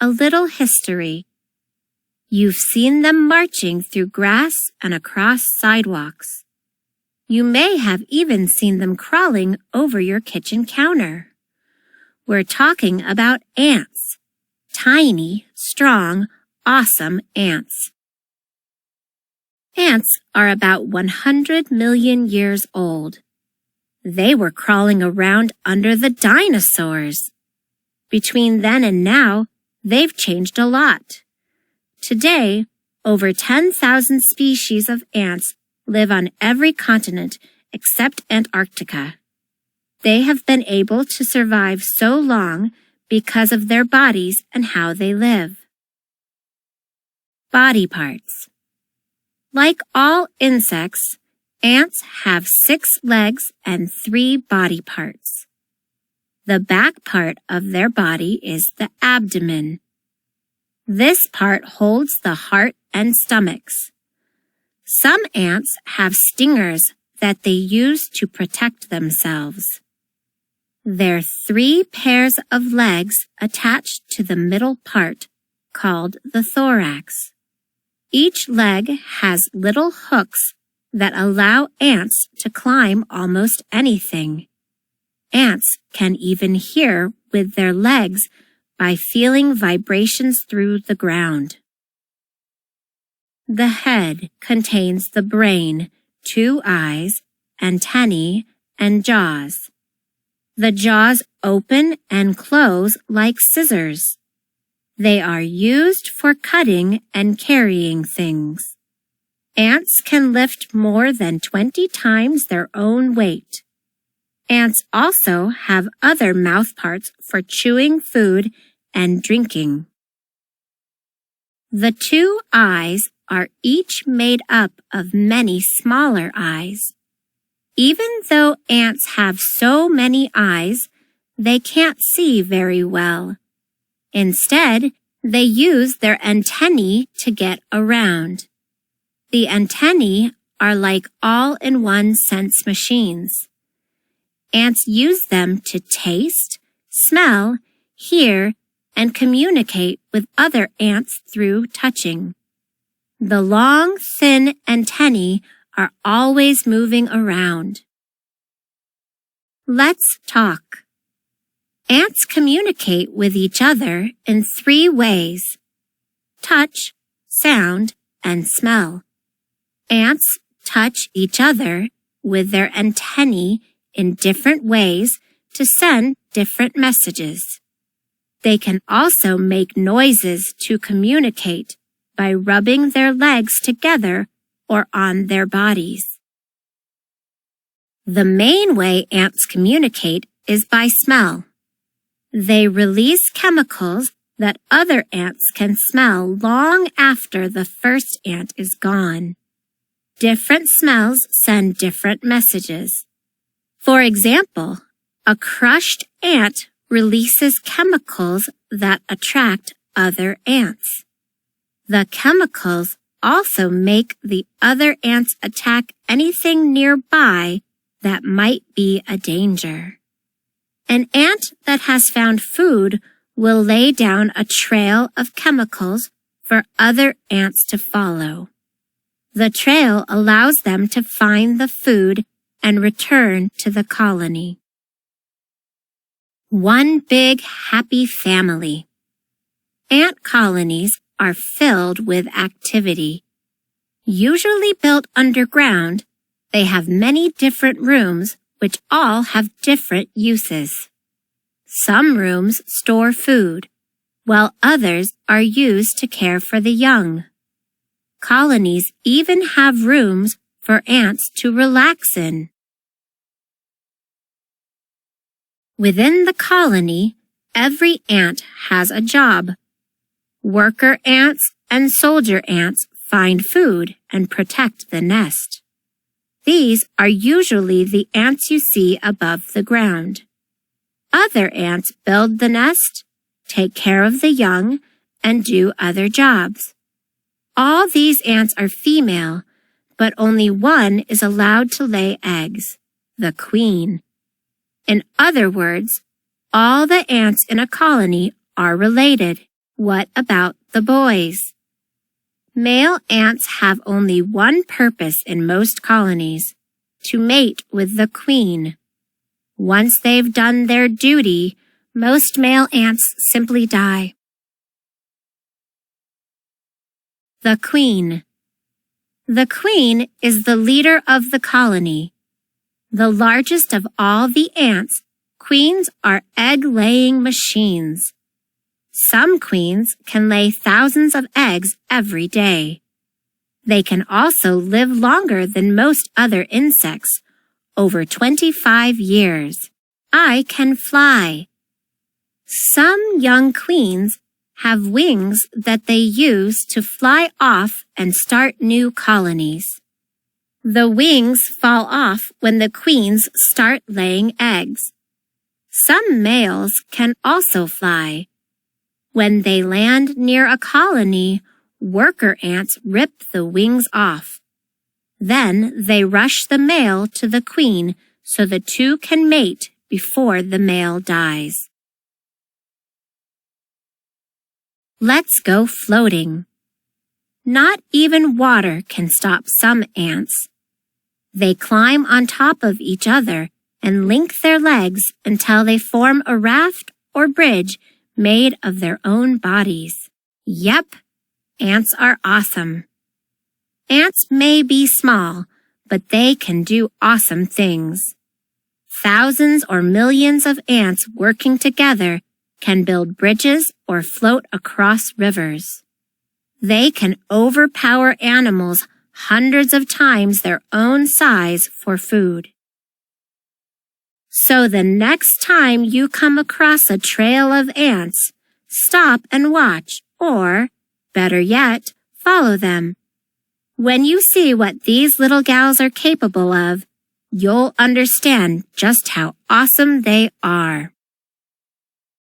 a little history. You've seen them marching through grass and across sidewalks. You may have even seen them crawling over your kitchen counter. We're talking about ants. Tiny, strong, awesome ants. Ants are about 100 million years old. They were crawling around under the dinosaurs. Between then and now, they've changed a lot. Today, over 10,000 species of ants live on every continent except Antarctica. They have been able to survive so long because of their bodies and how they live. Body parts. Like all insects, ants have 6 legs and 3 body parts. The back part of their body is the abdomen. This part holds the heart and stomachs. Some ants have stingers that they use to protect themselves. There are 3 pairs of legs attached to the middle part, called the thorax. Each leg has little hooks that allow ants to climb almost anything. Ants can even hear with their legs by feeling vibrations through the ground. The head contains the brain, 2 eyes, antennae, and jaws. The jaws open and close like scissors. They are used for cutting and carrying things. Ants can lift more than 20 times their own weight. Ants also have other mouth parts for chewing food and drinking. The 2 eyes are each made up of many smaller eyes. Even though ants have so many eyes, they can't see very well. Instead, they use their antennae to get around. The antennae are like all-in-one sense machines. Ants use them to taste, smell, hear, and communicate with other ants through touching. The long, thin antennae are always moving around. Let's talk. Ants communicate with each other in 3 ways: touch, sound, and smell. Ants touch each other with their antennae in different ways to send different messages. They can also make noises to communicate by rubbing their legs together or on their bodies. The main way ants communicate is by smell. They release chemicals that other ants can smell long after the first ant is gone. Different smells send different messages. For example, a crushed ant releases chemicals that attract other ants. The chemicals also make the other ants attack anything nearby that might be a danger. An ant that has found food will lay down a trail of chemicals for other ants to follow. The trail allows them to find the food and return to the colony. One big happy family. Ant colonies are filled with activity. Usually built underground, they have many different rooms which all have different uses. Some rooms store food, while others are used to care for the young. Colonies even have rooms for ants to relax in. Within the colony, every ant has a job. Worker ants and soldier ants find food and protect the nest. These are usually the ants you see above the ground. Other ants build the nest, take care of the young, and do other jobs. All these ants are female, but only one is allowed to lay eggs, the queen. In other words, all the ants in a colony are related, What about the boys? Male ants have only one purpose in most colonies, to mate with the queen. Once they've done their duty, most male ants simply die. The queen. The queen is the leader of the colony. The largest of all the ants, queens are egg-laying machines. Some queens can lay thousands of eggs every day. They can also live longer than most other insects, over 25 years. I can fly. Some young queens have wings that they use to fly off and start new colonies. The wings fall off when the queens start laying eggs. Some males can also fly. When they land near a colony, worker ants rip the wings off. Then they rush the male to the queen so the two can mate before the male dies. Let's go floating. Not even water can stop some ants. They climb on top of each other and link their legs until they form a raft or bridge made of their own bodies. Yep, ants are awesome. Ants may be small, but they can do awesome things. Thousands or millions of ants working together can build bridges or float across rivers. They can overpower animals hundreds of times their own size for food. So the next time you come across a trail of ants, stop and watch, or, better yet, follow them. When you see what these little gals are capable of, you'll understand just how awesome they are.